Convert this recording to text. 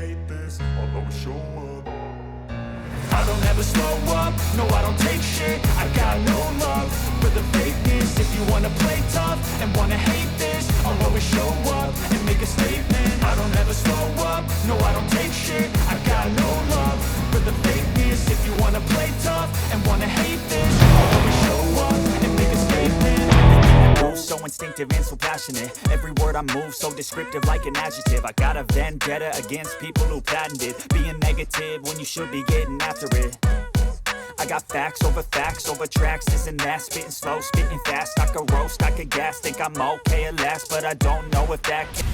hate this, I'll always show up. I don't ever slow up, no I don't take shit. I got no love for the fakeness. If you wanna play tough and wanna hate this, I'll always show up and make a statement. I don't ever slow up, no I don't take shit. I got no love for the fakeness. If you wanna play tough and wanna hate this, I'll always show up and make a statement. Everything I do so instinctive and so passionate. Every word I move so descriptive like an adjective. I got a vendetta against people who patented being negative when you should be getting after it. I got facts over tracks, this and that. Spitting slow, spitting fast. I could roast, I could gas. Think I'm okay at last, but I don't know if that can.